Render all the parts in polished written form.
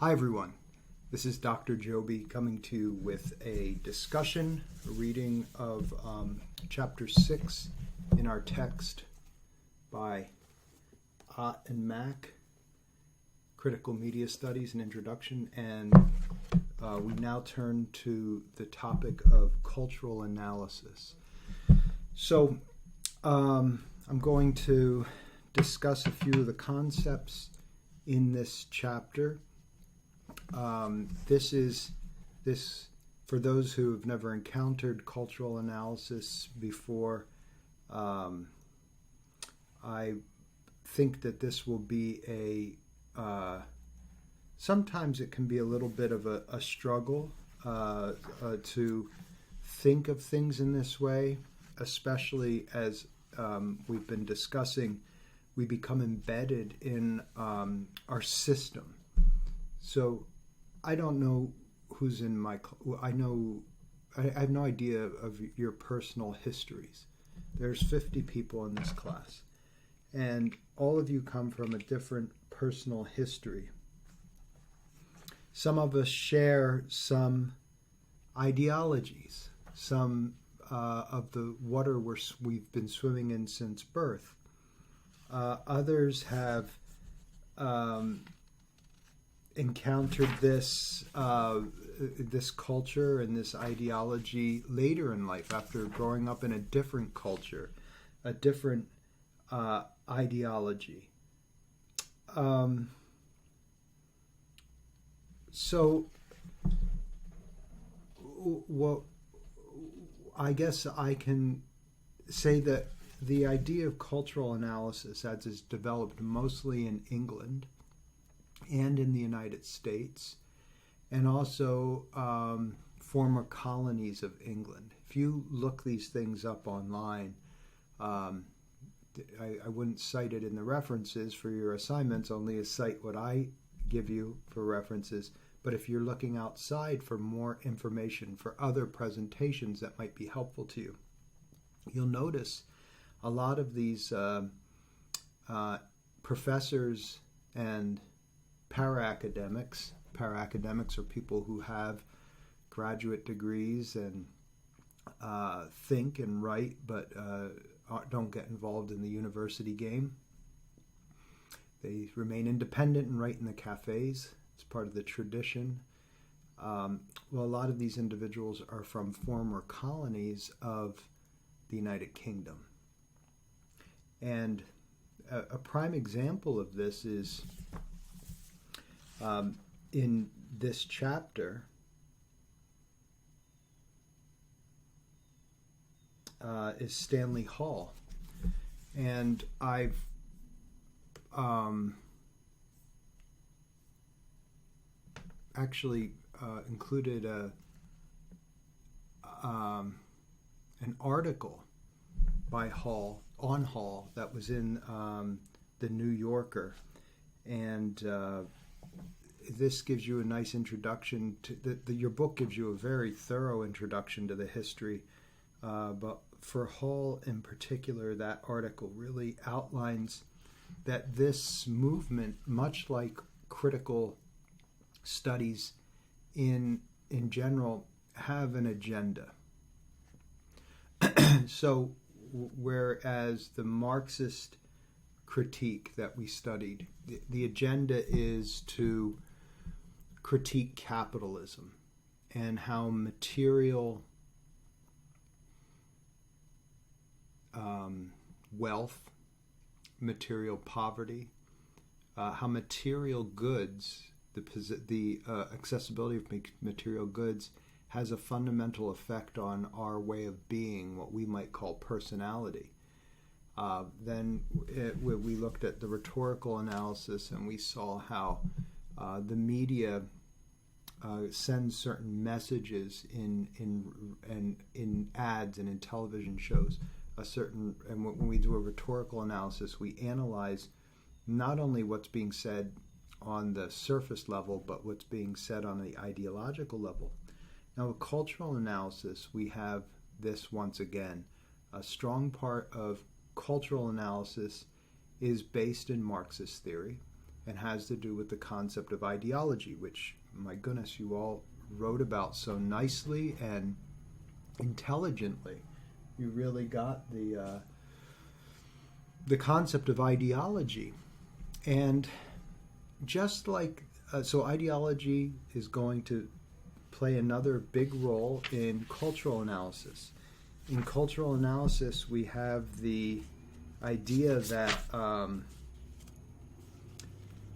Hi everyone, this is Dr. Giobbi coming to you with a discussion, a reading of Chapter 6 in our text by Ott and Mack, Critical Media Studies and Introduction, and we now turn to the topic of cultural analysis. So I'm going to discuss a few of the concepts in this chapter. This for those who have never encountered cultural analysis before. I think that this will be sometimes it can be a little bit of a struggle to think of things in this way, especially as we've been discussing, we become embedded in our system. So I don't know who's in my... I have no idea of your personal histories. There's 50 people in this class, and all of you come from a different personal history. Some of us share some ideologies, some of the water we've been swimming in since birth. Others have encountered this culture and this ideology later in life, after growing up in a different culture, a different ideology. So, well, I guess I can say that the idea of cultural analysis, as is developed mostly in England and in the United States, and also former colonies of England. If you look these things up online, I wouldn't cite it in the references for your assignments, only cite what I give you for references. But if you're looking outside for more information for other presentations that might be helpful to you, you'll notice a lot of these professors and para-academics. Para-academics are people who have graduate degrees and think and write, but don't get involved in the university game. They remain independent and write in the cafes. It's part of the tradition. Well, a lot of these individuals are from former colonies of the United Kingdom. And a prime example of this is in this chapter, is Stanley Hall. And I've actually included an article by Hall, on Hall, that was in the New Yorker. And this gives you a nice introduction to your book gives you a very thorough introduction to the history, but for Hall in particular, that article really outlines that this movement, much like critical studies in general, have an agenda. So whereas the Marxist critique that we studied, the agenda is to critique capitalism and how material wealth, material poverty, how material goods, the accessibility of material goods has a fundamental effect on our way of being, what we might call personality. Then we looked at the rhetorical analysis, and we saw how the media sends certain messages in ads and in television shows. And when we do a rhetorical analysis, we analyze not only what's being said on the surface level, but what's being said on the ideological level. Now, with cultural analysis, we have this once again. A strong part of cultural analysis is based in Marxist theory. and has to do with the concept of ideology, which, my goodness, you all wrote about so nicely and intelligently. You really got the concept of ideology. And just like, so ideology is going to play another big role in cultural analysis. In cultural analysis, we have the idea that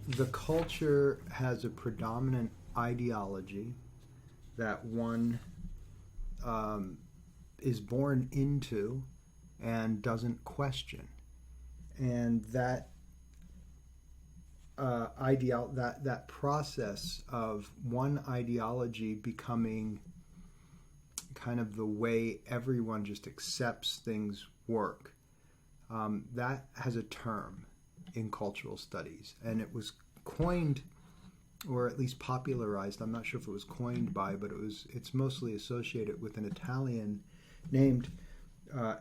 the culture has a predominant ideology that one is born into and doesn't question. And that that process of one ideology becoming kind of the way everyone just accepts things work, that has a term in cultural studies, and it was coined, or at least popularized. I'm not sure if it was coined by, but it's mostly associated with an Italian named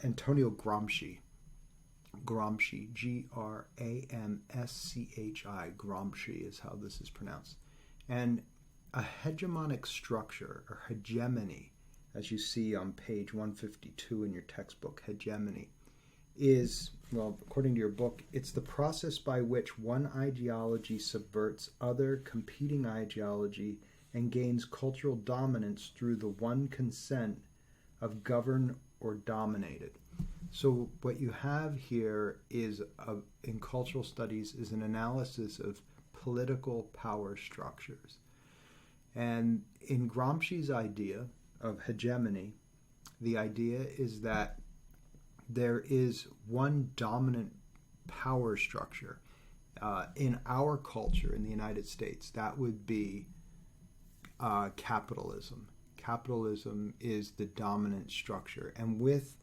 Antonio Gramsci. Gramsci, Gramschi, Gramsci is how this is pronounced. And a hegemonic structure, or hegemony, as you see on page 152 in your textbook, hegemony, is, well, according to your book, it's the process by which one ideology subverts other competing ideology and gains cultural dominance through the one consent of governed or dominated. So what you have here is, in cultural studies, is an analysis of political power structures. And in Gramsci's idea of hegemony, the idea is that there is one dominant power structure. In our culture, in the United States, that would be capitalism. Capitalism is the dominant structure. And with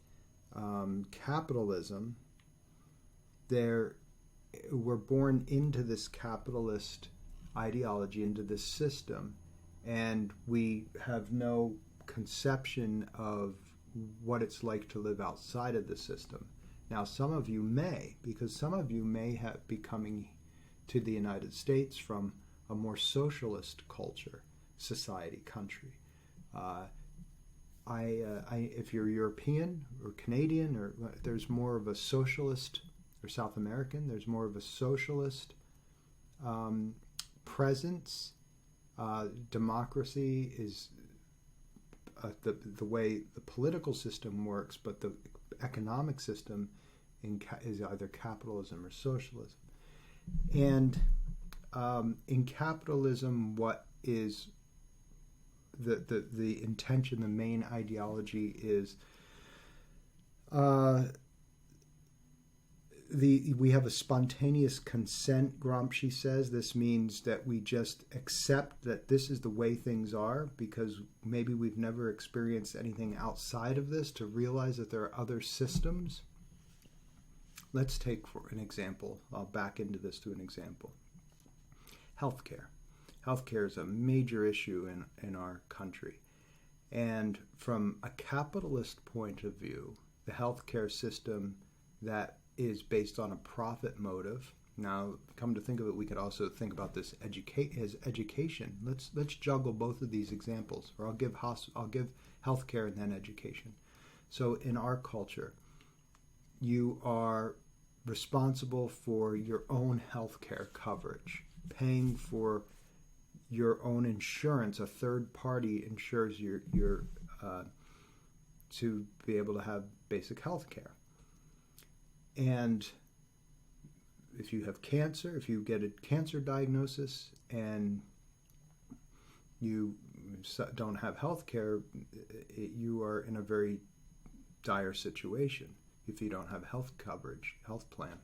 capitalism, we're born into this capitalist ideology, into this system, and we have no conception of what it's like to live outside of the system. Now, some of you may, because some of you may be coming to the United States from a more socialist culture, society, country. If you're European or Canadian, or there's more of a socialist, or South American, there's more of a socialist presence. Democracy is the way the political system works, but the economic system is either capitalism or socialism. And in capitalism, what is the intention, the main ideology is we have a spontaneous consent, Gramsci says. This means that we just accept that this is the way things are because maybe we've never experienced anything outside of this to realize that there are other systems. Let's take for an example. I'll back into this to an example. Healthcare. Healthcare is a major issue in our country. And from a capitalist point of view, the healthcare system that is based on a profit motive. Now, come to think of it, we could also think about this as education. Let's juggle both of these examples, or I'll give healthcare and then education. So in our culture, you are responsible for your own healthcare coverage, paying for your own insurance. A third party insures your to be able to have basic health care. And if you have cancer, if you get a cancer diagnosis and you don't have health care, you are in a very dire situation if you don't have health coverage, healthcare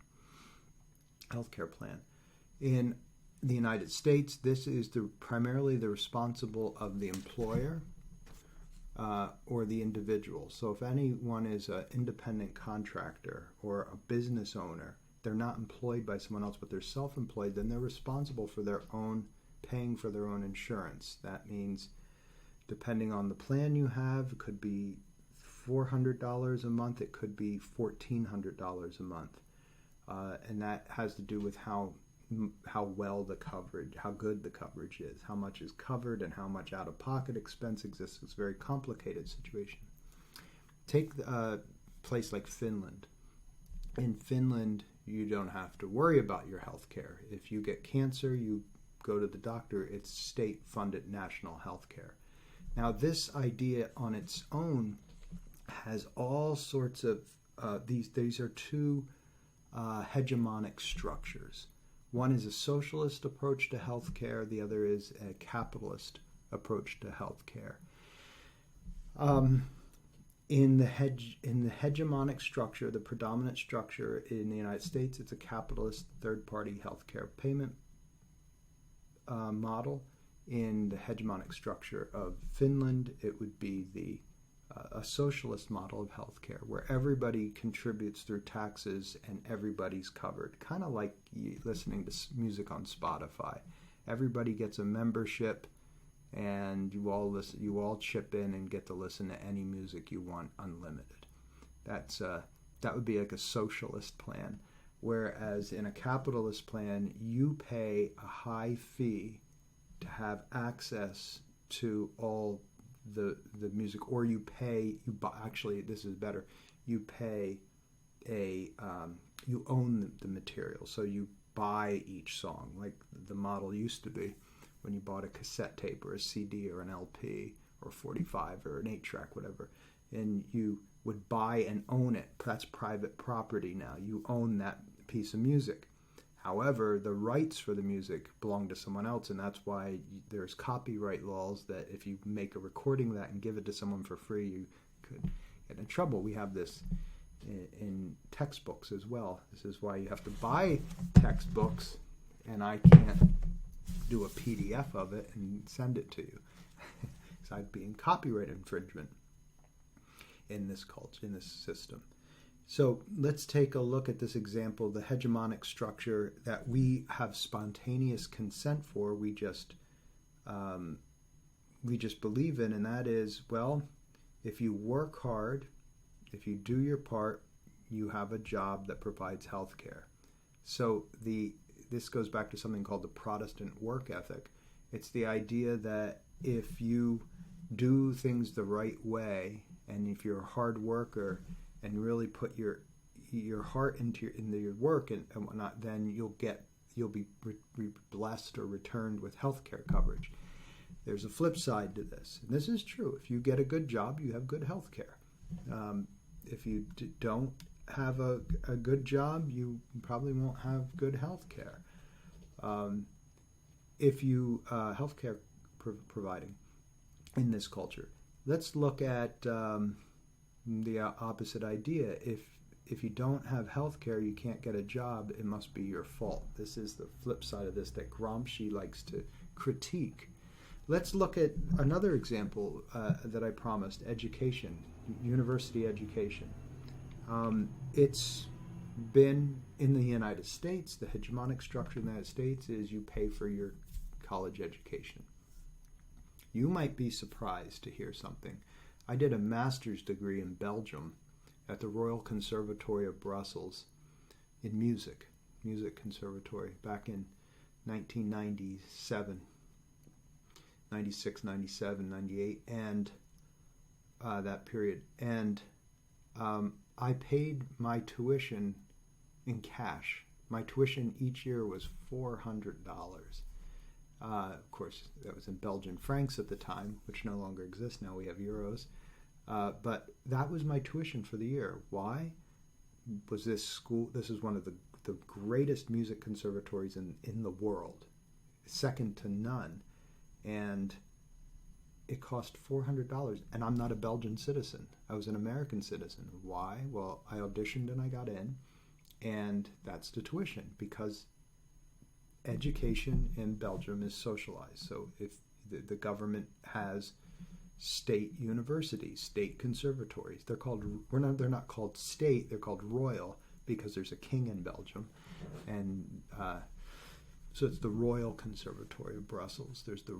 plan. In the United States, this is primarily the responsible of the employer or the individual. So if anyone is an independent contractor or a business owner, they're not employed by someone else, but they're self-employed, then they're responsible for paying for their own insurance. That means, depending on the plan you have, it could be $400 a month, it could be $1,400 a month. And that has to do with how how well the coverage, how good the coverage is, how much is covered, and how much out-of-pocket expense exists. It's a very complicated situation. Take a place like Finland. In Finland, you don't have to worry about your health care. If you get cancer, you go to the doctor. It's state-funded national health care. Now, this idea on its own has all sorts of these are two hegemonic structures. One is a socialist approach to healthcare. The other is a capitalist approach to healthcare. In the hegemonic structure, the predominant structure in the United States, it's a capitalist third-party healthcare payment model. In the hegemonic structure of Finland, it would be a socialist model of healthcare where everybody contributes through taxes and everybody's covered. Kind of like listening to music on Spotify. Everybody gets a membership, and you all chip in and get to listen to any music you want, unlimited. That would be like a socialist plan. Whereas in a capitalist plan, you pay a high fee to have access to all the music, or you buy, actually this is better, you pay you own the material, so you buy each song, like the model used to be when you bought a cassette tape or a CD or an LP or 45 or an 8-track, whatever, and you would buy and own it. That's private property now. You own that piece of music. However, the rights for the music belong to someone else, and that's why there's copyright laws that if you make a recording of that and give it to someone for free, you could get in trouble. We have this in textbooks as well. This is why you have to buy textbooks, and I can't do a PDF of it and send it to you. So I'd be in copyright infringement in this culture, in this system. So let's take a look at this example, the hegemonic structure that we have spontaneous consent for. We just believe in, and that is, well, if you work hard, if you do your part, you have a job that provides health care. So this goes back to something called the Protestant work ethic. It's the idea that if you do things the right way, and if you're a hard worker and really put your heart into your work and whatnot, then you'll be blessed or returned with health care coverage. There's a flip side to this, and this is true. If you get a good job, you have good health care. If you don't have a good job, you probably won't have good health care. If you health care providing in this culture, let's look at the opposite idea. If you don't have health care, you can't get a job, it must be your fault. This is the flip side of this that Gramsci likes to critique. Let's look at another example that I promised, education, university education. It's been in the United States, the hegemonic structure in the United States is you pay for your college education. You might be surprised to hear something. I did a master's degree in Belgium at the Royal Conservatory of Brussels in music conservatory, back in 1997, 96, 97, 98, and that period. And I paid my tuition in cash. My tuition each year was $400. Of course, that was in Belgian francs at the time, which no longer exists. Now we have euros. But that was my tuition for the year. Why? Was this school? This is one of the greatest music conservatories in the world, second to none. And it cost $400. And I'm not a Belgian citizen. I was an American citizen. Why? Well, I auditioned and I got in. And that's the tuition, because education in Belgium is socialized. So if the government has state universities, state conservatories, they're not called state, they're called royal, because there's a king in Belgium. And so it's the Royal Conservatory of Brussels. There's the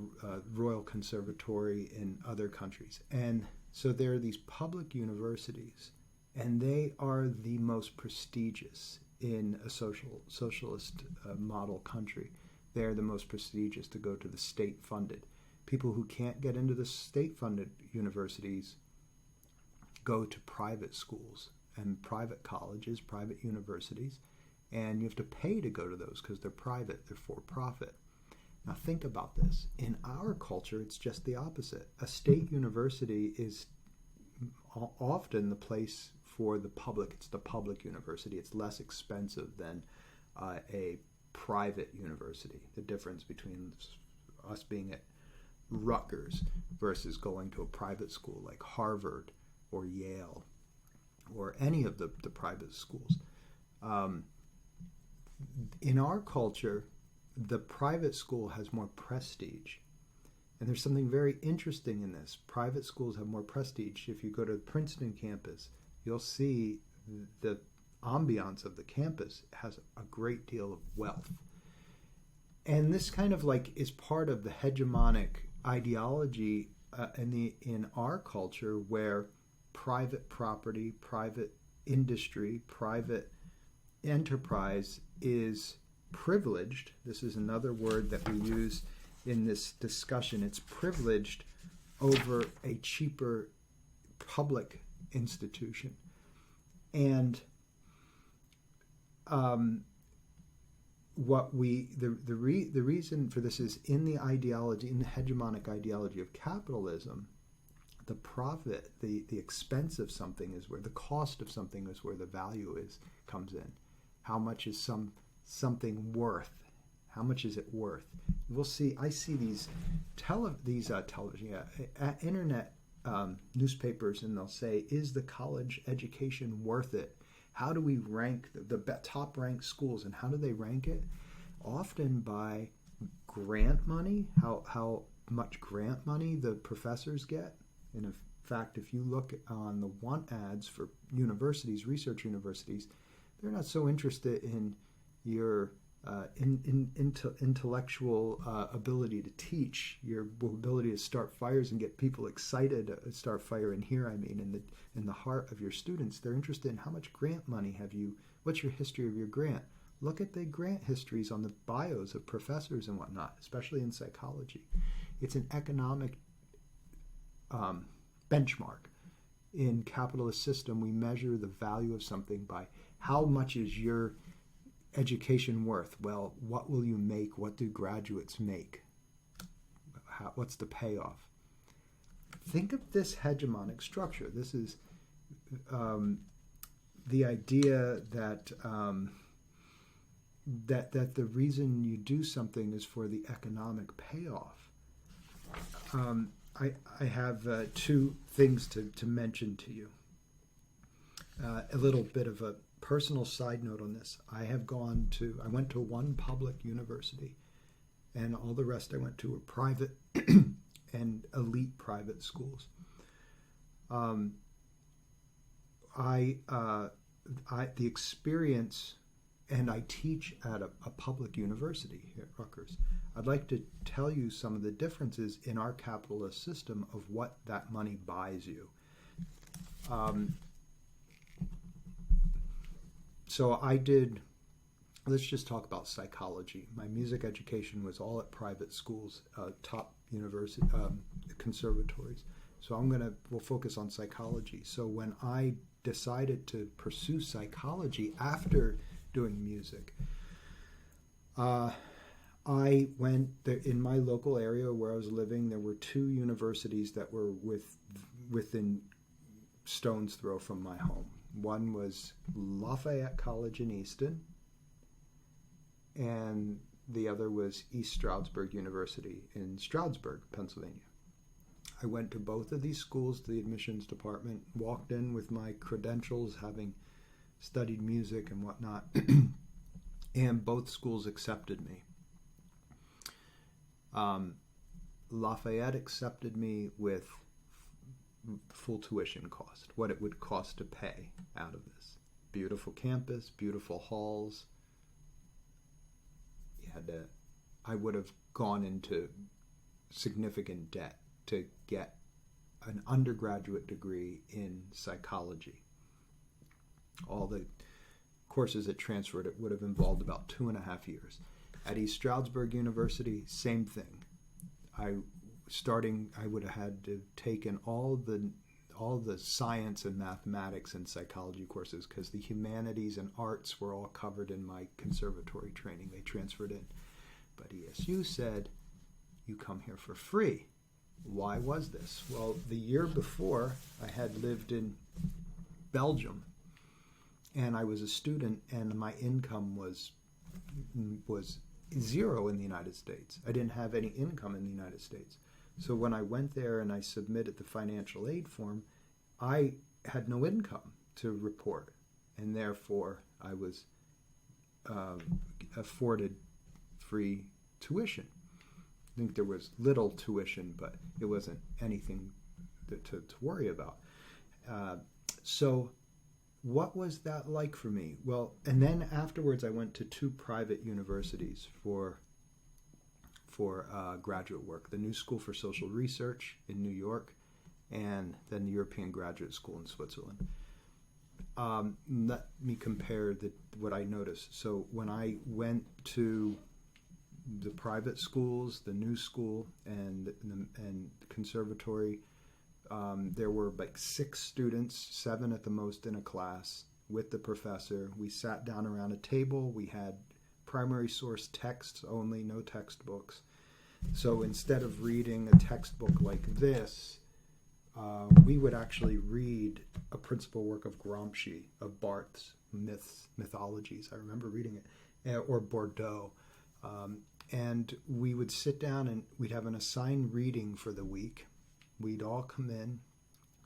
Royal Conservatory in other countries. And so there are these public universities, and they are the most prestigious in a socialist model country. They're the most prestigious to go to the state-funded. People who can't get into the state-funded universities go to private schools and private colleges, private universities, and you have to pay to go to those because they're private, they're for-profit. Now think about this. In our culture, it's just the opposite. A state university is often the place for the public. It's the public university. It's less expensive than a private university. The difference between us being at Rutgers versus going to a private school like Harvard or Yale or any of the private schools. In our culture, the private school has more prestige. And there's something very interesting in this. Private schools have more prestige. If you go to the Princeton campus, you'll see the ambiance of the campus has a great deal of wealth. And this kind of like is part of the hegemonic ideology in our culture, where private property, private industry, private enterprise is privileged. This is another word that we use in this discussion. It's privileged over a cheaper public institution. And the reason for this is in the ideology, in the hegemonic ideology of capitalism, the profit, the expense of something is where the cost of something is where the value comes in. How much is something worth? How much is it worth? We'll see. I see these television, internet newspapers, and they'll say, "Is the college education worth it?" How do we rank the top ranked schools, and how do they rank it? Often by grant money, how much grant money the professors get. And in fact, if you look on the want ads for universities, research universities, they're not so interested in your intellectual ability to teach, your ability to start fires and get people excited. Start fire in here, I mean, in the heart of your students. They're interested in how much grant money have you. What's your history of your grant? Look at the grant histories on the bios of professors and whatnot, especially in psychology. It's an economic benchmark. In capitalist system, we measure the value of something by how much is your education worth. Well, what will you make? What do graduates make? What's the payoff? Think of this hegemonic structure. This is the idea that that the reason you do something is for the economic payoff. I have two things to mention to you. A little bit of a personal side note on this. I went to one public university, and all the rest I went to were private and elite private schools. The experience, and I teach at a public university here at Rutgers. I'd like to tell you some of the differences in our capitalist system of what that money buys you. So let's just talk about psychology. My music education was all at private schools, top university, conservatories. So we'll focus on psychology. So when I decided to pursue psychology after doing music, I went there in my local area where I was living. There were two universities that were within stone's throw from my home. One was Lafayette College in Easton, and the other was East Stroudsburg University in Stroudsburg, Pennsylvania. I went to both of these schools, to the admissions department, walked in with my credentials, having studied music and whatnot, and both schools accepted me. Lafayette accepted me with full tuition cost, what it would cost to pay out of this. Beautiful campus, beautiful halls. I would have gone into significant debt to get an undergraduate degree in psychology. All courses that transferred, it would have involved about 2.5 years. At East Stroudsburg University, same thing. I would have had to taken all the science and mathematics and psychology courses, because the humanities and arts were all covered in my conservatory training. They transferred in. But ESU said, you come here for free. Why was this? Well, the year before, I had lived in Belgium, and I was a student, and my income was zero in the United States. I didn't have any income in the United States. So when I went there and I submitted the financial aid form, I had no income to report, and therefore I was afforded free tuition. I think there was little tuition, but it wasn't anything to worry about. So what was that like for me? Well, and then afterwards I went to 2 private universities for graduate work. The New School for Social Research in New York, and then the European Graduate School in Switzerland. Let me compare what I noticed. So when I went to the private schools, the New School, and conservatory, there were like 6 students, 7 at the most in a class with the professor. We sat down around a table. We had primary source texts only, no textbooks. So instead of reading a textbook like this, we would actually read a principal work of Gramsci, of Barthes' mythologies. I remember reading it, or Bordeaux. And we would sit down and we'd have an assigned reading for the week. We'd all come in,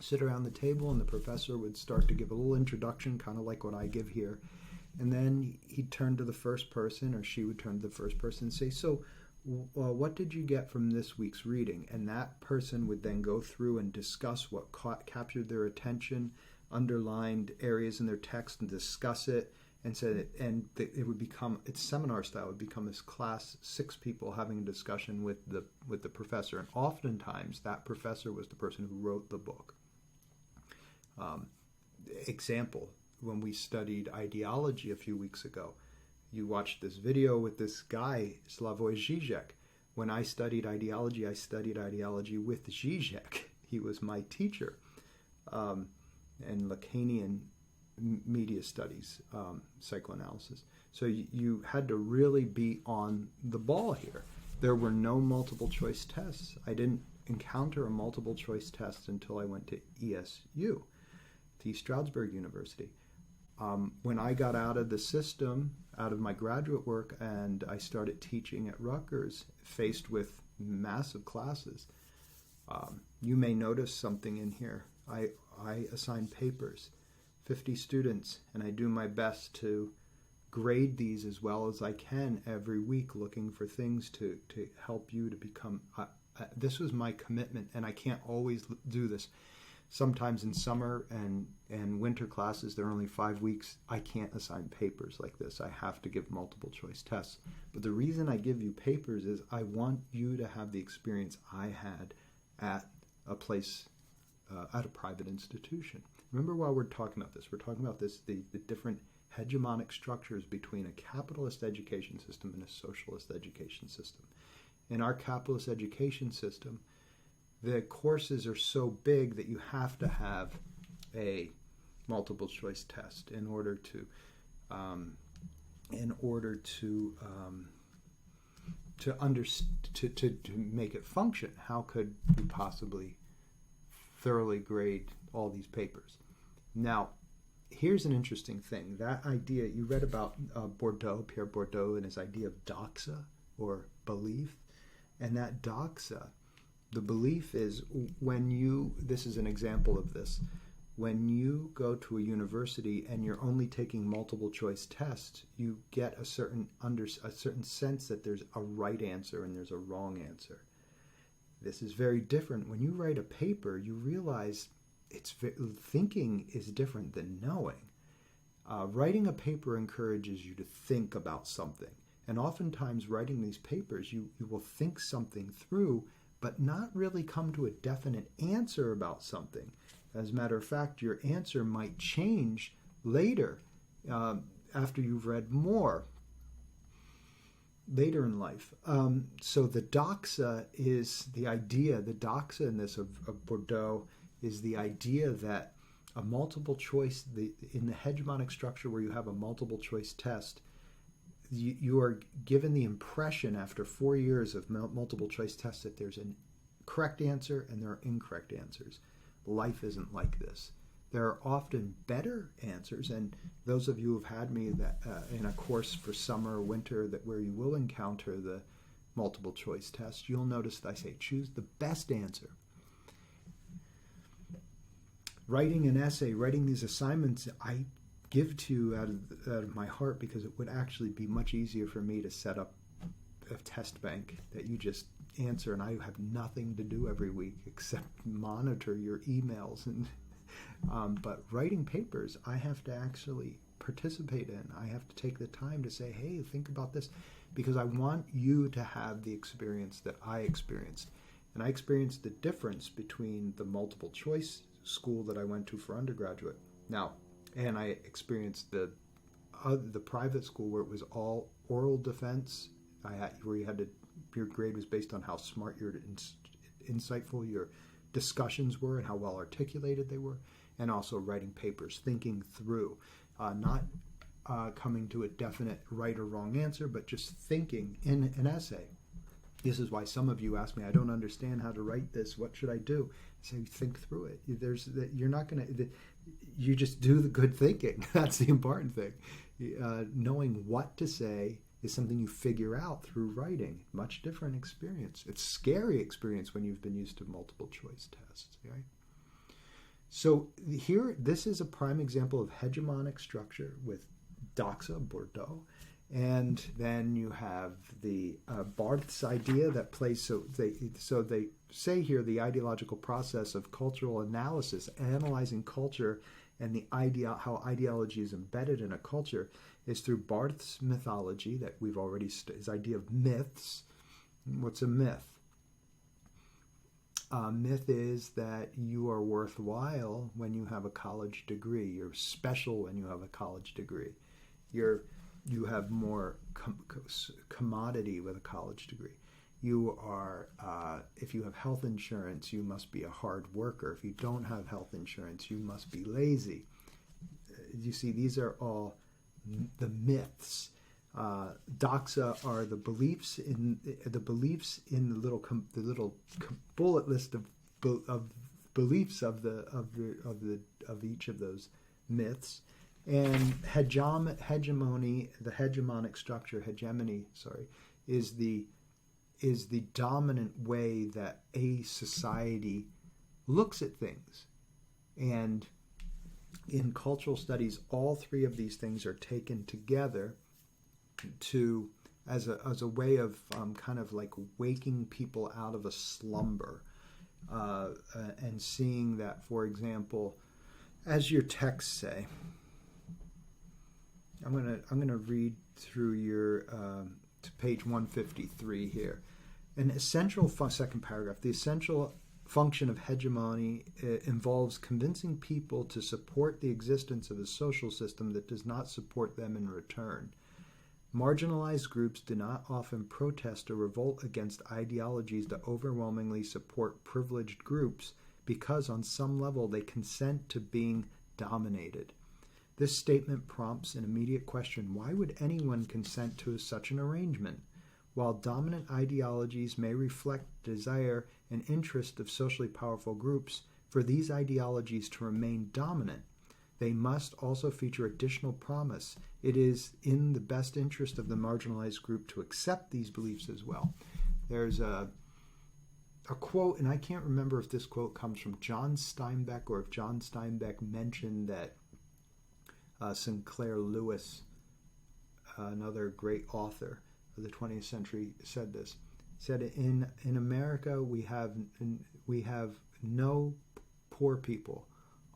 sit around the table, and the professor would start to give a little introduction, kind of like what I give here. And then he'd turn to the first person, or she would turn to the first person and say, so what did you get from this week's reading? And that person would then go through and discuss what captured their attention, underlined areas in their text, and discuss it. And said, it would become, it's seminar style. It would become this class, 6 people having a discussion with the professor, and oftentimes that professor was the person who wrote the book. Example: when we studied ideology a few weeks ago, you watched this video with this guy, Slavoj Žižek. When I studied ideology with Žižek. He was my teacher, and Lacanian media studies, psychoanalysis. So you had to really be on the ball here. There were no multiple choice tests. I didn't encounter a multiple choice test until I went to ESU, to East Stroudsburg University. When I got out of the system, out of my graduate work, and I started teaching at Rutgers, faced with massive classes, you may notice something in here. I assign papers, 50 students, and I do my best to grade these as well as I can every week, looking for things to help you to become... this was my commitment, and I can't always do this. Sometimes in summer and winter classes, there are only 5 weeks. I can't assign papers like this. I have to give multiple choice tests. But the reason I give you papers is I want you to have the experience I had at a place, at a private institution. Remember, while we're talking about this, the different hegemonic structures between a capitalist education system and a socialist education system. In our capitalist education system, the courses are so big that you have to have a multiple choice test in order to make it function. How could you possibly thoroughly grade all these papers? Now, here's an interesting thing. That idea, you read about Pierre Bourdieu, and his idea of doxa, or belief. And that doxa, the belief is this is an example of this, when you go to a university and you're only taking multiple choice tests, you get a certain sense that there's a right answer and there's a wrong answer. This is very different. When you write a paper, you realize thinking is different than knowing. Writing a paper encourages you to think about something. And oftentimes writing these papers, you will think something through, but not really come to a definite answer about something. As a matter of fact, your answer might change later after you've read more later in life. So the doxa is the idea, the doxa in this of Bordeaux is the idea that a multiple choice, in the hegemonic structure where you have a multiple choice test, you are given the impression after 4 years of multiple choice tests that there's a correct answer and there are incorrect answers. Life isn't like this. There are often better answers, and those of you who have had me that in a course for summer or winter that where you will encounter the multiple choice test, you'll notice that I say choose the best answer. Writing an essay, writing these assignments, I give to you out of my heart because it would actually be much easier for me to set up a test bank that you just answer, and I have nothing to do every week except monitor your emails. And but writing papers, I have to actually participate in. I have to take the time to say, hey, think about this, because I want you to have the experience that I experienced. And I experienced the difference between the multiple choice school that I went to for undergraduate now, and I experienced the private school where it was all oral defense. Where you had to, your grade was based on how smart, insightful your discussions were and how well articulated they were, and also writing papers, thinking through, not coming to a definite right or wrong answer, but just thinking in an essay. This is why some of you ask me, I don't understand how to write this. What should I do? I say, think through it. You're not going to. You just do the good thinking. That's the important thing. Knowing what to say is something you figure out through writing. Much different experience. It's a scary experience when you've been used to multiple choice tests. Right? So here, this is a prime example of hegemonic structure with doxa, Bordeaux. And then you have the Barth's idea that plays, so they say here the ideological process of cultural analysis, analyzing culture and the how ideology is embedded in a culture is through Barth's mythology that we've already, his idea of myths. What's a myth? A myth is that you are worthwhile when you have a college degree. You're special when you have a college degree. You have more commodity with a college degree. You are, if you have health insurance, you must be a hard worker. If you don't have health insurance, you must be lazy. You see, these are all the myths. Doxa are the beliefs in the little bullet list of beliefs of each of those myths. And hegemony, the hegemonic structure, is the dominant way that a society looks at things. And in cultural studies, all three of these things are taken together as a way of kind of like waking people out of a slumber, and seeing that, for example, as your texts say. I'm gonna read through your to page 153 here. An essential second paragraph. The essential function of hegemony involves convincing people to support the existence of a social system that does not support them in return. Marginalized groups do not often protest or revolt against ideologies that overwhelmingly support privileged groups because on some level they consent to being dominated. This statement prompts an immediate question: why would anyone consent to such an arrangement? While dominant ideologies may reflect desire and interest of socially powerful groups for these ideologies to remain dominant, they must also feature additional promise. It is in the best interest of the marginalized group to accept these beliefs as well. There's a quote, and I can't remember if this quote comes from John Steinbeck or if John Steinbeck mentioned that Sinclair Lewis, another great author of the 20th century, said this. Said in America we have no poor people,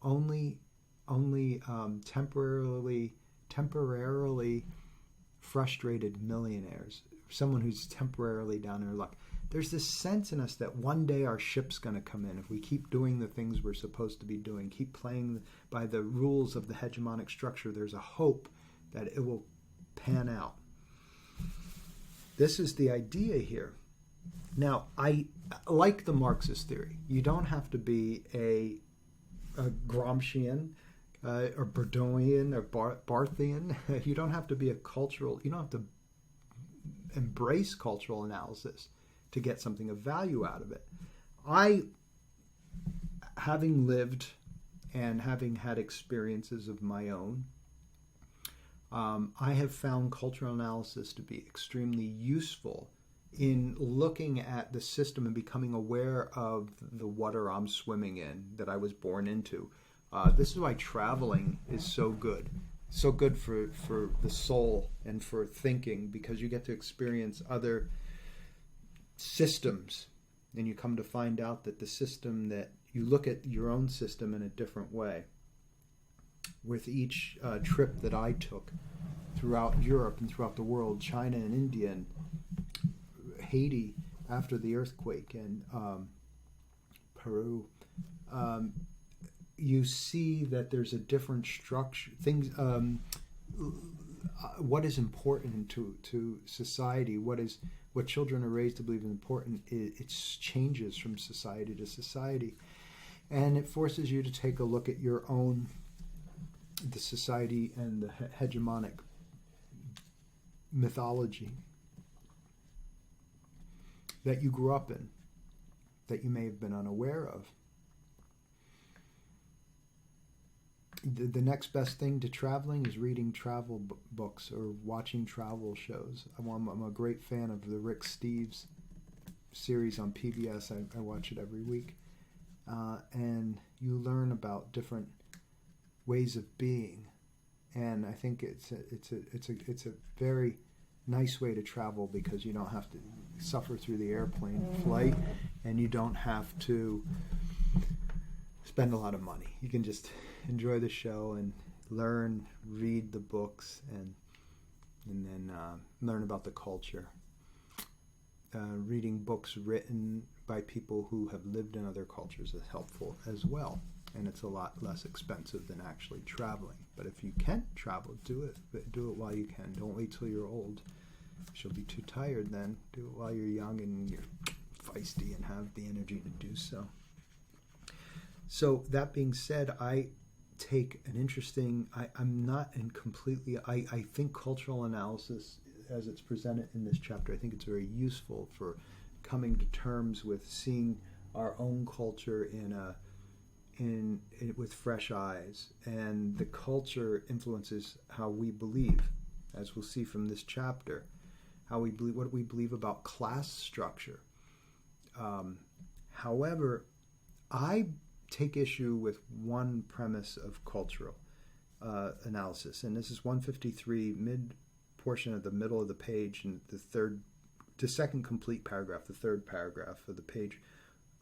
only temporarily frustrated millionaires, someone who's temporarily down in their luck. There's this sense in us that one day our ship's going to come in if we keep doing the things we're supposed to be doing, keep playing by the rules of the hegemonic structure. There's a hope that it will pan out. This is the idea here. Now, I like the Marxist theory. You don't have to be a Gramscian or Bourdieuian or Barthian. You don't have to be you don't have to embrace cultural analysis to get something of value out of it. Having lived and having had experiences of my own, I have found cultural analysis to be extremely useful in looking at the system and becoming aware of the water I'm swimming in, that I was born into. This is why traveling is so good. So good for the soul and for thinking, because you get to experience other systems, and you come to find out that the system that you look at your own system in a different way. With each trip that I took throughout Europe and throughout the world, China and India and Haiti after the earthquake, and Peru, you see that there's a different structure. Things, what is important to society, what children are raised to believe is important, it changes from society to society, and it forces you to take a look at your own, the society and the hegemonic mythology that you grew up in, that you may have been unaware of. The next best thing to traveling is reading travel books or watching travel shows. I'm a great fan of the Rick Steves series on PBS. I watch it every week. And you learn about different ways of being. And I think it's a very nice way to travel, because you don't have to suffer through the airplane flight, and you don't have to spend a lot of money. You can just enjoy the show and learn, read the books, and then learn about the culture. Reading books written by people who have lived in other cultures is helpful as well, and it's a lot less expensive than actually traveling. But if you can travel, do it. But do it while you can. Don't wait till you're old. You'll be too tired then. Do it while you're young and you're feisty and have the energy to do so. So that being said, I take an interesting, I'm not in completely, I think cultural analysis as it's presented in this chapter, I think it's very useful for coming to terms with seeing our own culture with fresh eyes. And the culture influences how we believe, as we'll see from this chapter, how we believe, what we believe about class structure. However, I take issue with one premise of cultural analysis, and this is 153, mid portion of the middle of the page, and the second complete paragraph, the third paragraph of the page.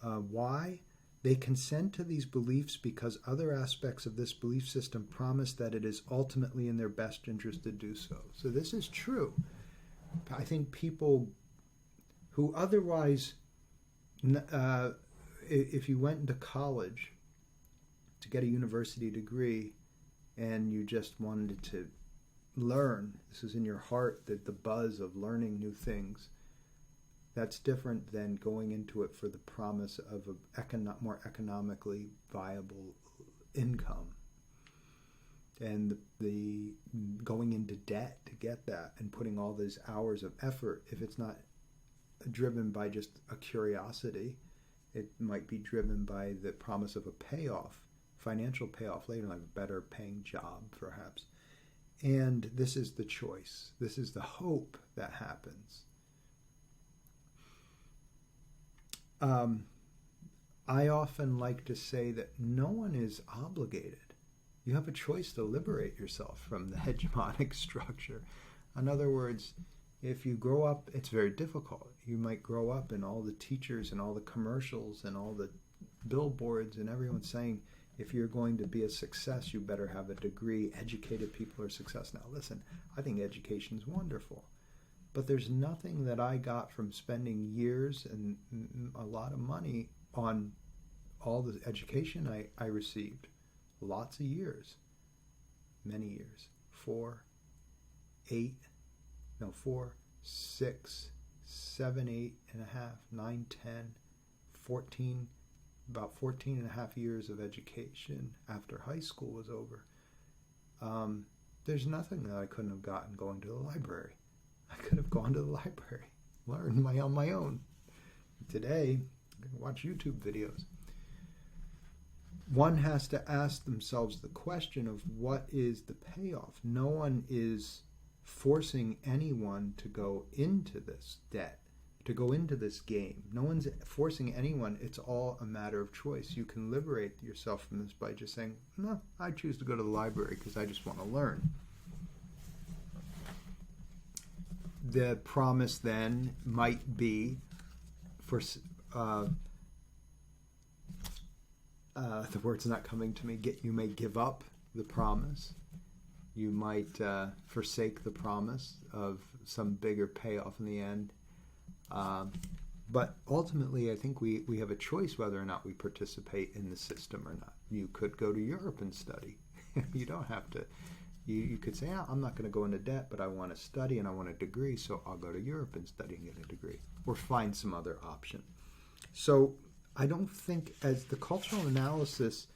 Why? They consent to these beliefs because other aspects of this belief system promise that it is ultimately in their best interest to do so. So this is true. I think people who otherwise, if you went into college to get a university degree and you just wanted to learn, this is in your heart, that the buzz of learning new things, that's different than going into it for the promise of a more economically viable income, and the going into debt to get that, and putting all those hours of effort. If it's not driven by just a curiosity, it might be driven by the promise of a payoff, financial payoff later, like a better paying job perhaps. And this is the choice. This is the hope that happens. I often like to say that no one is obligated. You have a choice to liberate yourself from the hegemonic structure. In other words, if you grow up, it's very difficult. You might grow up and all the teachers and all the commercials and all the billboards and everyone saying, if you're going to be a success, you better have a degree. Educated people are success. Now listen, I think education is wonderful. But there's nothing that I got from spending years and a lot of money on all the education I received. Lots of years, many years, for 8, no, 4, 6, 7, 8.5, 9, 10, 14, about 14 and a half years of education after high school was over. There's nothing that I couldn't have gotten going to the library. I could have gone to the library, learned on my own. Today, I can watch YouTube videos. One has to ask themselves the question of what is the payoff. No one is forcing anyone to go into this debt, to go into this game. No one's forcing anyone. It's all a matter of choice. You can liberate yourself from this by just saying, no, I choose to go to the library because I just want to learn. The promise then might be for the word's not coming to me. You may give up the promise. You might forsake the promise of some bigger payoff in the end. But ultimately, I think we have a choice whether or not we participate in the system or not. You could go to Europe and study. You don't have to. You could say, I'm not going to go into debt, but I want to study and I want a degree, so I'll go to Europe and study and get a degree. Or find some other option. So I don't think, as the cultural analysis,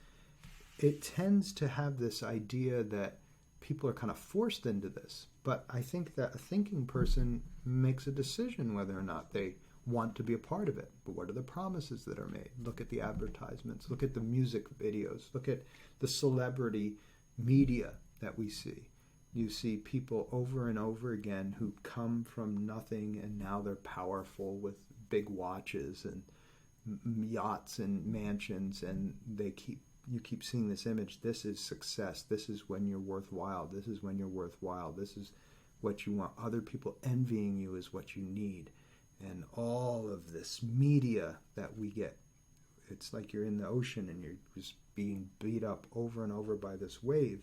it tends to have this idea that people are kind of forced into this. But I think that a thinking person makes a decision whether or not they want to be a part of it. But what are the promises that are made? Look at the advertisements. Look at the music videos. Look at the celebrity media that we see. You see people over and over again who come from nothing and now they're powerful with big watches and yachts and mansions, and you keep seeing this image. This is success. This is when you're worthwhile. This is when you're worthwhile. This is what you want. Other people envying you is what you need. And all of this media that we get, it's like you're in the ocean and you're just being beat up over and over by this wave.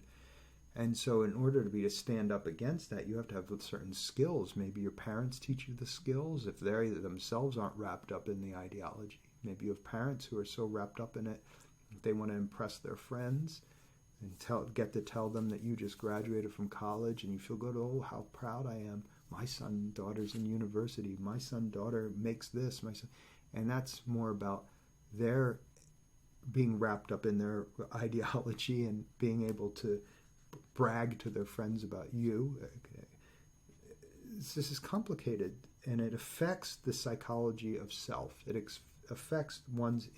And so in order to stand up against that, you have to have certain skills. Maybe your parents teach you the skills if they themselves aren't wrapped up in the ideology. Maybe you have parents who are so wrapped up in it, they want to impress their friends and get to tell them that you just graduated from college and you feel good. Oh, how proud I am. My son, daughter's in university. My son, daughter makes this. And that's more about their being wrapped up in their ideology and being able to brag to their friends about you. This is complicated, and it affects the psychology of self. It affects one's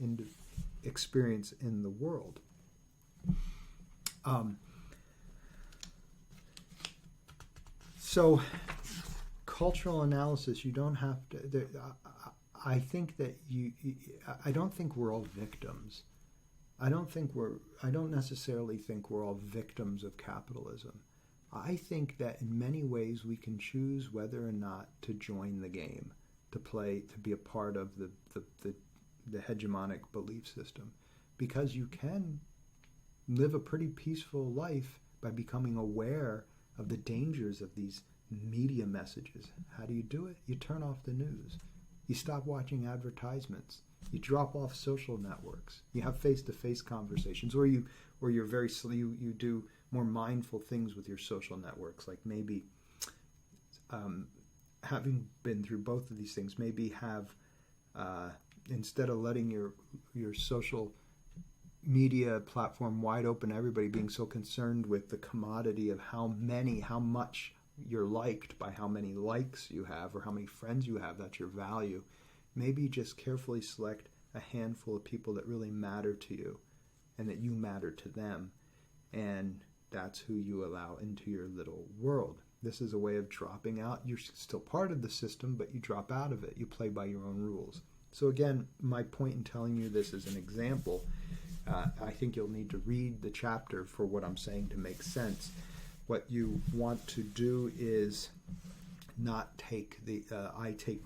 experience in the world. So, cultural analysis, you don't have to. I think that I don't think we're all victims. I don't necessarily think we're all victims of capitalism. I think that in many ways we can choose whether or not to join the game, to play, to be a part of the hegemonic belief system, because you can live a pretty peaceful life by becoming aware of the dangers of these media messages. How do you do it? You turn off the news. You stop watching advertisements. You drop off social networks. You have face-to-face conversations, or you do more mindful things with your social networks, like maybe having been through both of these things, maybe have instead of letting your social media platform wide open, everybody being so concerned with the commodity of how much you're liked by how many likes you have or how many friends you have, that's your value. Maybe just carefully select a handful of people that really matter to you and that you matter to them, and that's who you allow into your little world. This is a way of dropping out. You're still part of the system, but you drop out of it. You play by your own rules. So again, my point in telling you this as an example, I think you'll need to read the chapter for what I'm saying to make sense. What you want to do is not take the I take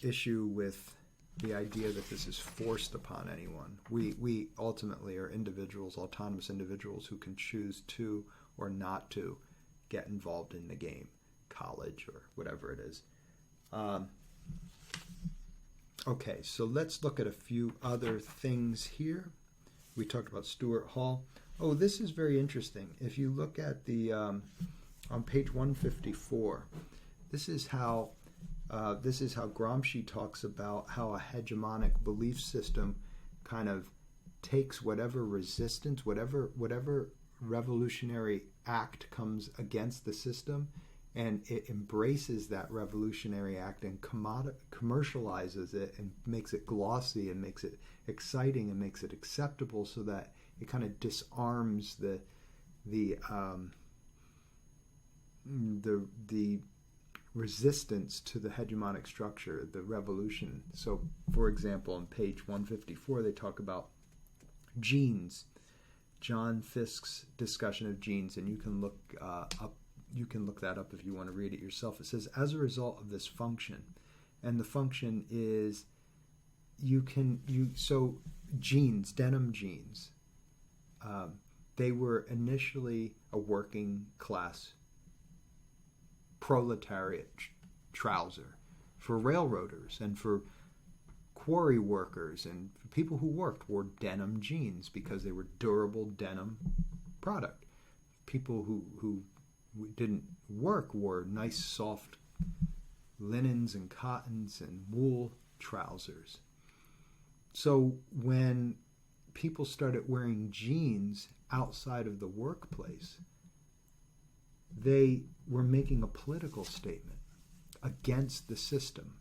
issue with the idea that this is forced upon anyone. We ultimately are individuals, autonomous individuals, who can choose to or not to get involved in the game, college or whatever it is. Okay, so let's look at a few other things here. We talked about Stuart Hall. Oh, this is very interesting. If you look at the on page 154, this is how Gramsci talks about how a hegemonic belief system kind of takes whatever resistance, whatever revolutionary act comes against the system, and it embraces that revolutionary act and commercializes it and makes it glossy and makes it exciting and makes it acceptable, so that it kind of disarms the resistance to the hegemonic structure, the revolution. So, for example, on page 154, they talk about genes, John Fiske's discussion of genes, and you can look that up if you want to read it yourself. It says, as a result of this function, and the function is so genes, denim jeans, they were initially a working class proletariat trouser for railroaders and for quarry workers, and people who wore denim jeans because they were durable denim product. People who didn't work wore nice soft linens and cottons and wool trousers. So when people started wearing jeans outside of the workplace, they were making a political statement against the system.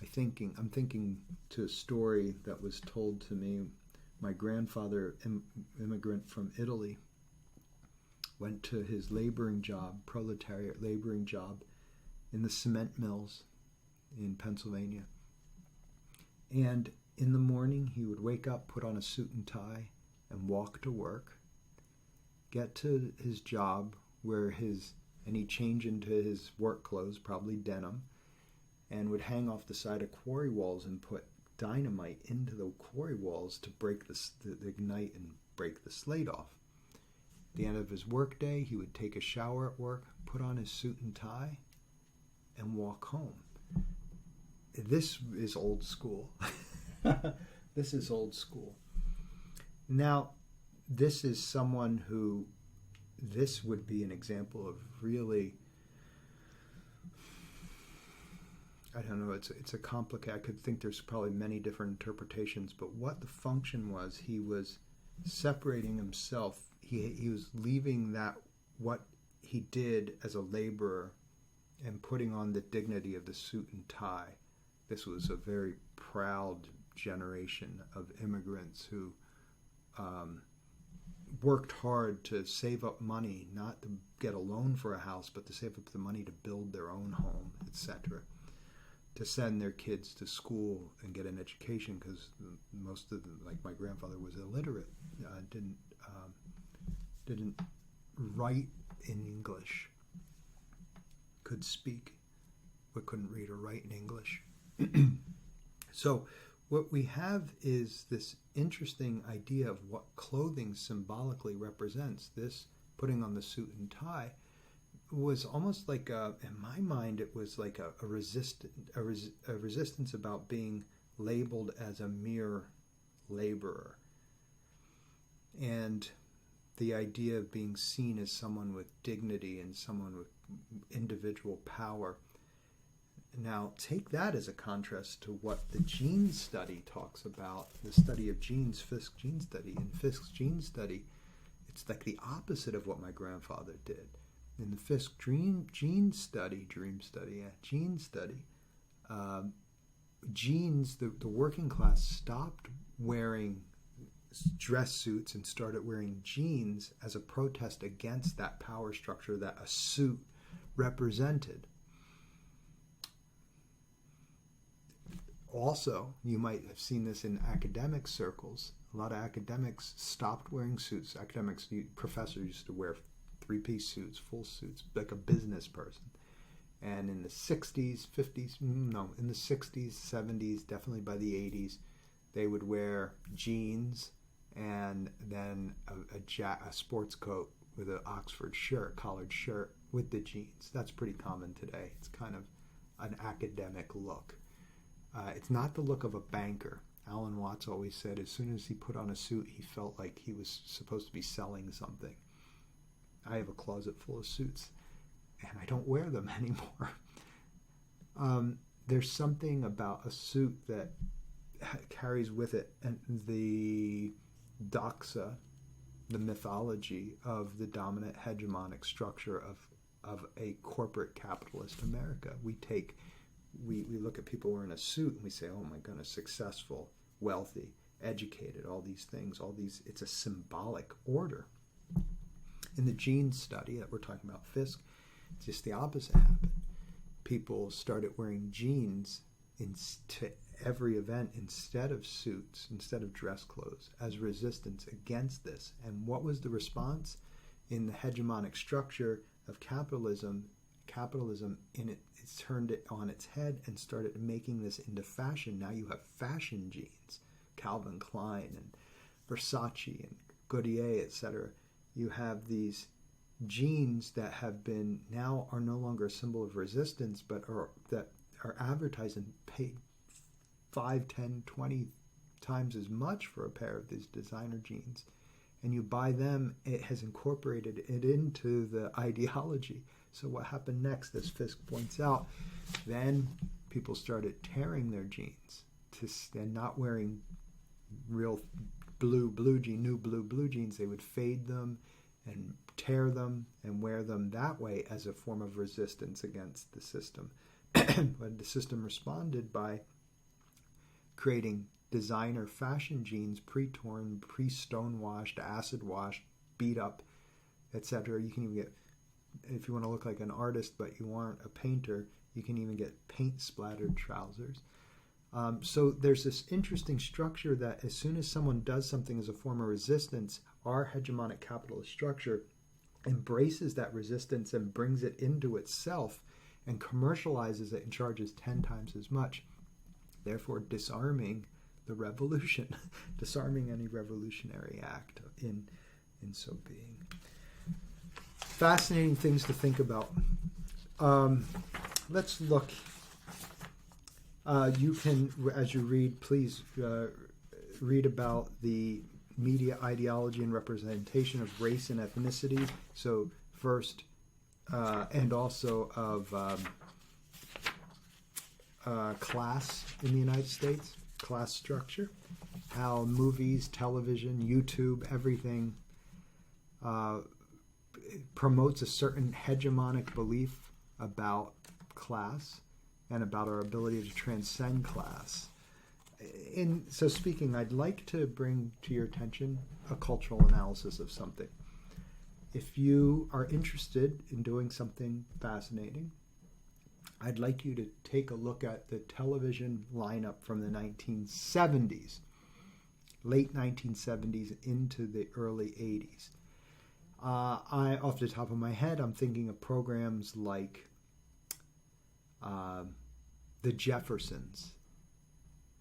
I'm thinking to a story that was told to me. My grandfather, immigrant from Italy, went to his proletariat laboring job in the cement mills in Pennsylvania. And in the morning, he would wake up, put on a suit and tie, and walk to work, get to his job and he'd change into his work clothes, probably denim, and would hang off the side of quarry walls and put dynamite into the quarry walls to break the ignite and break the slate off. At the end of his work day, he would take a shower at work, put on his suit and tie, and walk home. This is old school. This is old school. Now, this is someone who, this would be an example of really, I don't know, it's a complicated, I could think there's probably many different interpretations, but what the function was, he was separating himself. He was leaving that, what he did as a laborer, and putting on the dignity of the suit and tie. This was a very proud generation of immigrants who worked hard to save up money, not to get a loan for a house, but to save up the money to build their own home, etc., to send their kids to school and get an education, because most of them, like my grandfather, was illiterate, didn't write in English, could speak, but couldn't read or write in English. So what we have is this interesting idea of what clothing symbolically represents. This putting on the suit and tie was almost like in my mind, it was like a resistance about being labeled as a mere laborer, and the idea of being seen as someone with dignity and someone with individual power. Now, take that as a contrast to what the gene study talks about, the study of genes, Fiske's gene study. In Fiske's gene study, it's like the opposite of what my grandfather did. In the Fiske gene study, genes, the working class stopped wearing dress suits and started wearing jeans as a protest against that power structure that a suit represented. Also, you might have seen this in academic circles. A lot of academics stopped wearing suits. Professors used to wear three-piece suits, full suits, like a business person. And in the 60s, 70s, definitely by the 80s, they would wear jeans and then a sports coat with an Oxford shirt, collared shirt with the genes. That's pretty common today. It's kind of an academic look. It's not the look of a banker. Alan Watts always said as soon as he put on a suit, he felt like he was supposed to be selling something. I have a closet full of suits, and I don't wear them anymore. There's something about a suit that carries with it and the doxa, the mythology of the dominant hegemonic structure of a corporate capitalist America. We look at people wearing a suit and we say, oh my goodness, successful, wealthy, educated, all these things, it's a symbolic order. In the genes study that we're talking about, Fisk, just the opposite happened. People started wearing jeans to every event instead of suits, instead of dress clothes, as resistance against this. And what was the response? In the hegemonic structure of capitalism it turned it on its head and started making this into fashion. Now you have fashion jeans, Calvin Klein and Versace and Gautier, etc. You have these jeans that are no longer a symbol of resistance, but that are advertised and paid 5, 10, 20 times as much for a pair of these designer jeans. And you buy them, it has incorporated it into the ideology. So what happened next, as Fisk points out, then people started tearing their jeans and not wearing real new blue jeans. They would fade them and tear them and wear them that way as a form of resistance against the system. But the system responded by creating designer fashion jeans, pre-torn, pre-stonewashed, acid-washed, beat up, etc. You can even get, if you want to look like an artist but you aren't a painter, you can even get paint-splattered trousers. So there's this interesting structure that as soon as someone does something as a form of resistance, our hegemonic capitalist structure embraces that resistance and brings it into itself and commercializes it and charges 10 times as much, therefore disarming the revolution, disarming any revolutionary act in so being. Fascinating things to think about. Let's look. You can, as you read, please read about the media ideology and representation of race and ethnicity. So first, and also of class in the United States, class structure, how movies, television, YouTube, everything promotes a certain hegemonic belief about class and about our ability to transcend class. So speaking, I'd like to bring to your attention a cultural analysis of something. If you are interested in doing something fascinating, I'd like you to take a look at the television lineup from the 1970s, late 1970s into the early 80s. Off the top of my head, I'm thinking of programs like The Jeffersons.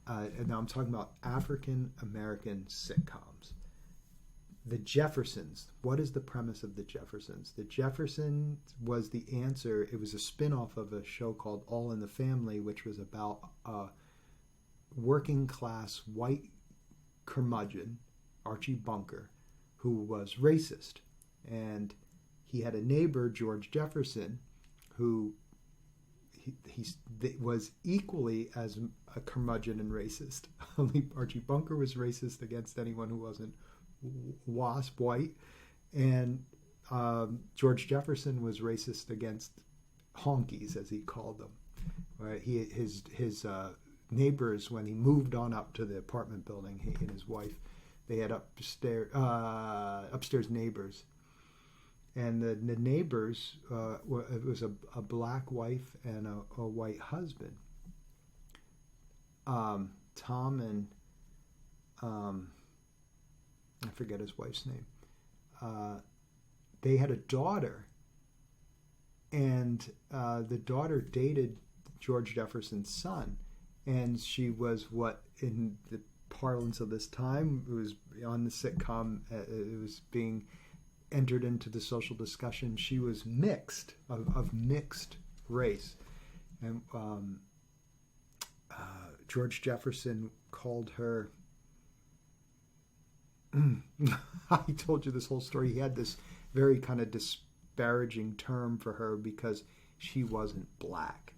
And now I'm talking about African American sitcoms. The Jeffersons. What is the premise of The Jeffersons? The Jeffersons was the answer. It was a spin-off of a show called All in the Family, which was about a working class white curmudgeon, Archie Bunker, who was racist. And he had a neighbor, George Jefferson, who he was equally as a curmudgeon and racist. Only Archie Bunker was racist against anyone who wasn't WASP white, and George Jefferson was racist against honkies, as he called them. Right? His neighbors, when he moved on up to the apartment building, he and his wife, they had upstairs neighbors. And the neighbors, it was a black wife and a white husband. Tom and I forget his wife's name. They had a daughter, and the daughter dated George Jefferson's son, and she was what, in the parlance of this time, it was on the sitcom, it was being entered into the social discussion. She was mixed, of mixed race. And George Jefferson called her, I told you this whole story. He had this very kind of disparaging term for her because she wasn't black.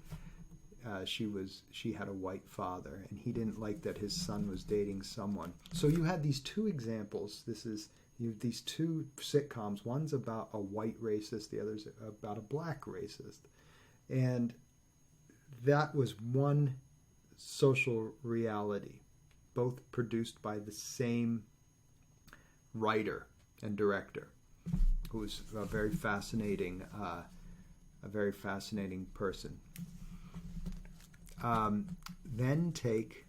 She had a white father, and he didn't like that his son was dating someone. So you had these two examples. These two sitcoms. One's about a white racist, the other's about a black racist. And that was one social reality, both produced by the same writer and director, who's a very fascinating person. Then take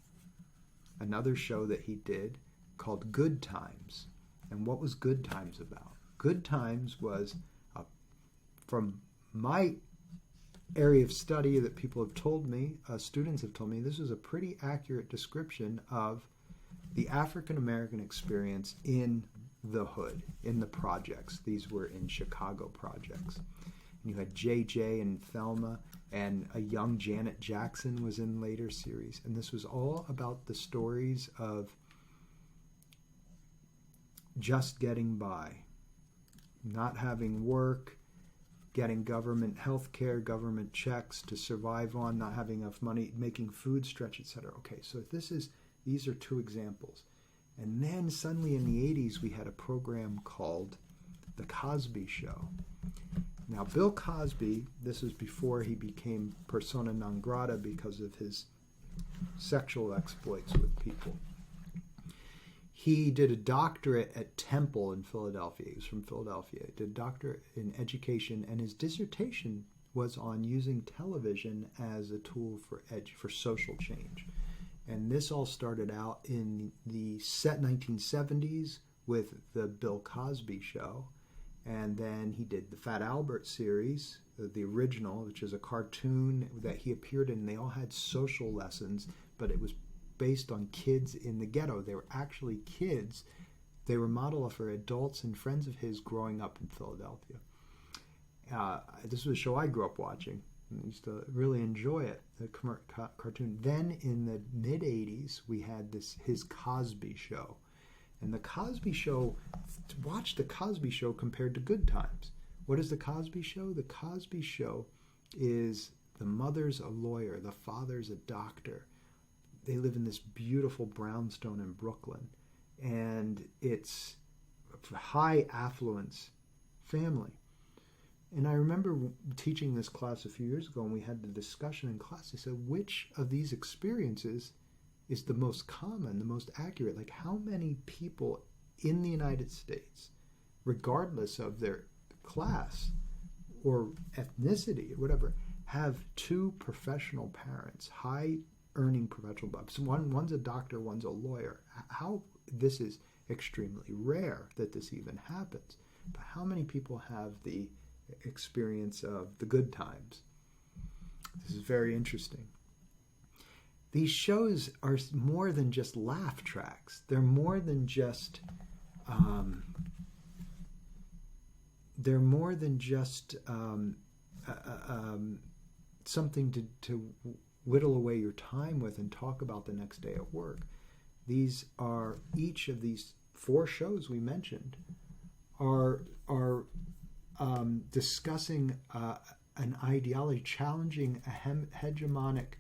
another show that he did called Good Times. And what was Good Times about? Good Times was, from my area of study that people have told me, students have told me, this was a pretty accurate description of the African American experience in the hood, in the projects. These were in Chicago projects. And you had J.J. and Thelma, and a young Janet Jackson was in later series. And this was all about the stories of just getting by, not having work, getting government health care, government checks to survive on, not having enough money, making food stretch, etc. Okay, so these are two examples. And then suddenly in the 80s, we had a program called The Cosby Show. Now, Bill Cosby, this was before he became persona non grata because of his sexual exploits with people. He did a doctorate at Temple in Philadelphia. He was from Philadelphia. He did a doctorate in education, and his dissertation was on using television as a tool for social change. And this all started out in the 1970s with the Bill Cosby Show. And then he did the Fat Albert series, the original, which is a cartoon that he appeared in. They all had social lessons, but it was based on kids in the ghetto. They were actually kids. They were modeled for adults and friends of his growing up in Philadelphia. This was a show I grew up watching. I used to really enjoy it, the cartoon. Then in the mid-'80s, we had his Cosby Show. And the Cosby Show, watch the Cosby Show compared to Good Times. What is the Cosby Show? The Cosby Show is the mother's a lawyer, the father's a doctor. They live in this beautiful brownstone in Brooklyn. And it's a high affluence family. And I remember teaching this class a few years ago, and we had the discussion in class. They said, which of these experiences is the most common, the most accurate? Like, how many people in the United States, regardless of their class or ethnicity or whatever, have two professional parents, high-earning professional jobs? One's a doctor, one's a lawyer. How this is extremely rare that this even happens. But how many people have the experience of the Good Times? This is very interesting. These shows are more than just laugh tracks. They're more than just something to whittle away your time with and talk about the next day at work. These are, each of these 4 shows we mentioned are discussing an ideology, challenging a hegemonic